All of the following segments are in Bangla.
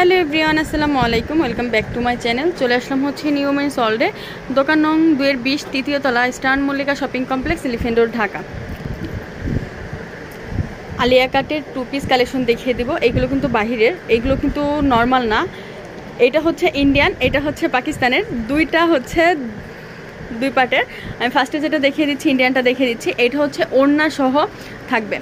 হ্যালো এভরিওয়ান, আসসালামু আলাইকুম। Welcome back to my channel. চলে আসলাম হচ্ছে নিউ ওমেন্স ওয়ার্ল্ডে, দোকান নং 2-20, তৃতীয় তলা, eastern Mallika shopping complex, elephant road, Dhaka. Alia কাটের 2 পিস কালেকশন দেখিয়ে দিব। এইগুলো কিন্তু বাহিরের, এইগুলো কিন্তু নর্মাল না। এটা হচ্ছে ইন্ডিয়ান, এটা হচ্ছে পাকিস্তানের, দুইটা হচ্ছে দুই পার্টের। আমি ফার্স্টে যেটা দেখিয়ে দিচ্ছি, ইন্ডিয়ানটা দেখিয়ে দিচ্ছি। এটা হচ্ছে ওড়না সহ থাকবে।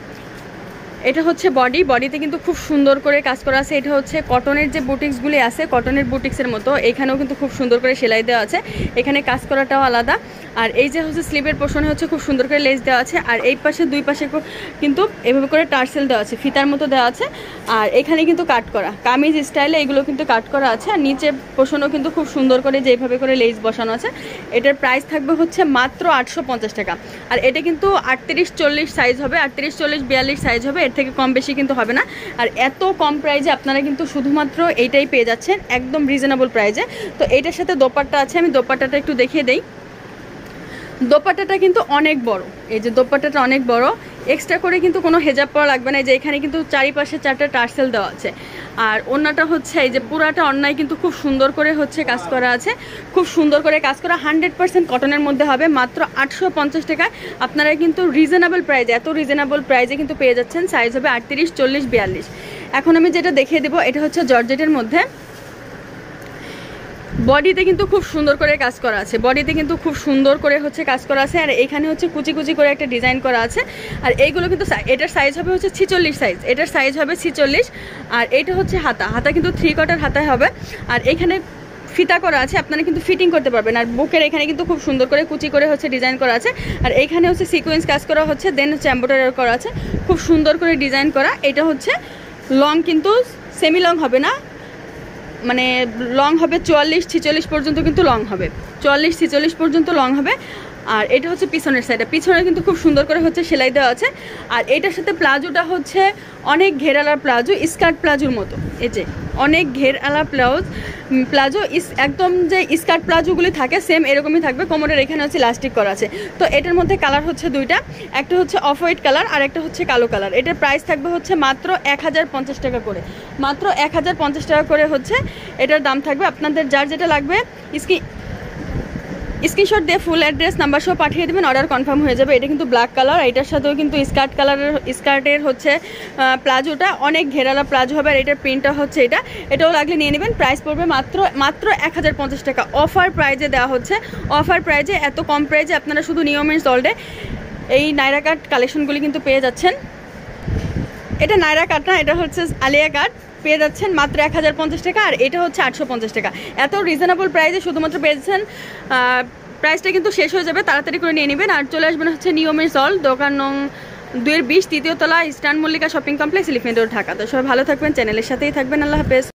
এটা হচ্ছে বডিতে কিন্তু খুব সুন্দর করে কাজ করা আছে। এটা হচ্ছে কটনের যে বুটিক্সগুলি আছে, কটনের বুটিক্সের মতো, এখানেও কিন্তু খুব সুন্দর করে সেলাই দেওয়া আছে। এখানে কাজ করাটাও আলাদা। আর এই যে হচ্ছে স্লিভের পোর্শনে হচ্ছে খুব সুন্দর করে লেস দেওয়া আছে। আর এই পাশে দুই পাশে কিন্তু এভাবে করে টার্সেল দেওয়া আছে, ফিতার মতো দেওয়া আছে। আর এখানে কিন্তু কাট করা কামিজ স্টাইলে এগুলো কিন্তু কাট করা আছে। আর নিচে পোর্শনও কিন্তু খুব সুন্দর করে যেভাবে করে লেস বসানো আছে। এটার প্রাইস থাকবে হচ্ছে মাত্র 850 টাকা। আর এটা কিন্তু 38-40 সাইজ হবে, 38-40-42 সাইজ হবে, এর থেকে কম বেশি কিন্তু হবে না। আর এত কম প্রাইজে আপনারা কিন্তু শুধুমাত্র এইটাই পেয়ে যাচ্ছেন, একদম রিজনেবল প্রাইজে। তো এইটার সাথে দোপাট্টা আছে, আমি দোপাট্টাটা একটু দেখিয়ে দেই। দোপাট্টাটা কিন্তু অনেক বড়, এই যে দোপাট্টাটা অনেক বড়। এক্সট্রা করে কিন্তু কোনো হেজাব পরা লাগবে না। এই যে এখানে কিন্তু চারিপাশে 4টা টার্সেল দেওয়া আছে। আর ওড়নাটা হচ্ছে এই যে পুরাটা অন্যায় কিন্তু খুব সুন্দর করে হচ্ছে কাজ করা আছে, খুব সুন্দর করে কাজ করা। 100% কটনের মধ্যে হবে, মাত্র 850 টাকায় আপনারা কিন্তু রিজনেবল প্রাইজে, এত রিজনেবল প্রাইজে কিন্তু পেয়ে যাচ্ছেন। সাইজ হবে 38-40-42। এখন আমি যেটা দেখিয়ে দেবো, এটা হচ্ছে জর্জেটের মধ্যে। বডিতে কিন্তু খুব সুন্দর করে কাজ করা আছে, বডিতে কিন্তু খুব সুন্দর করে হচ্ছে কাজ করা আছে। আর এখানে হচ্ছে কুচি কুচি করে একটা ডিজাইন করা আছে। আর এইগুলো কিন্তু এটার সাইজ হবে হচ্ছে 46 সাইজ, এটার সাইজ হবে 46। আর এটা হচ্ছে হাতা কিন্তু 3 কোয়ার্টার হাতায় হবে। আর এখানে ফিতা করা আছে, আপনারা কিন্তু ফিটিং করতে পারবেন। আর বুকের এখানে কিন্তু খুব সুন্দর করে কুচি করে হচ্ছে ডিজাইন করা আছে। আর এইখানে হচ্ছে সিকোয়েন্স কাজ করা হচ্ছে, দেন হচ্ছে এমব্রয়ডারি করা আছে, খুব সুন্দর করে ডিজাইন করা। এটা হচ্ছে লং, কিন্তু সেমি লং হবে না, মানে লং হবে 44-46 পর্যন্ত, কিন্তু লং হবে 44-46 পর্যন্ত লং হবে। আর এটা হচ্ছে পিছনের সাইডে, পিছনে কিন্তু খুব সুন্দর করে হচ্ছে সেলাই দেওয়া আছে। আর এটার সাথে প্লাজোটা হচ্ছে অনেক ঘেরালা প্লাজো, স্কার্ট প্লাজোর মতো। এই যে অনেক ঘেরালা প্লাজো একদম যে স্কার্ট প্লাজোগুলি থাকে সেম এরকমই থাকবে। কোমরের এখানে হচ্ছে ইলাস্টিক করা আছে। তো এটার মধ্যে কালার হচ্ছে দুইটা, একটা হচ্ছে অফ হোয়াইট কালার আর একটা হচ্ছে কালো কালার। এটার প্রাইস থাকবে হচ্ছে মাত্র 1050 টাকা করে, মাত্র 1050 টাকা করে হচ্ছে এটার দাম থাকবে। আপনাদের যার যেটা লাগবে স্ক্রিনশট দিয়ে ফুল অ্যাড্রেস নাম্বার সহ পাঠিয়ে দেবেন, অর্ডার কনফার্ম হয়ে যাবে। এটা কিন্তু ব্ল্যাক কালার, এটার সাথেও কিন্তু স্কার্টের হচ্ছে প্লাজোটা অনেক ঘেরালা প্লাজো হবে। আর এটার প্রিন্টটা হচ্ছে এটাও লাগলে নিয়ে নেবেন। প্রাইস পড়বে মাত্র 1050 টাকা। অফার প্রাইজে দেওয়া হচ্ছে, অফার প্রাইজে, এত কম প্রাইজে আপনারা শুধু নিউ ওমেন্স ওয়ার্ল্ডে এই নায়রা কাট কালেকশনগুলি কিন্তু পেয়ে যাচ্ছেন। এটা নায়রা কাট না, এটা হচ্ছে আলিয়া কাট, পেয়ে যাচ্ছেন মাত্র 1050 টাকা। আর এটা হচ্ছে 850 টাকা। এত রিজনেবল প্রাইসে শুধুমাত্র পেয়েছেন। প্রাইসটা কিন্তু শেষ হয়ে যাবে, তাড়াতাড়ি করে নিয়ে নেবেন। আর চলে আসবেন হচ্ছে নিউ ওমেন্স ওয়ার্ল্ড, দোকান নং 2-20, তৃতীয় তলা, eastern Mallika shopping complex, elephant road, Dhaka. তো সবাই ভালো থাকবেন, চ্যানেলের সাথেই থাকবেন। আল্লাহ হাফেজ।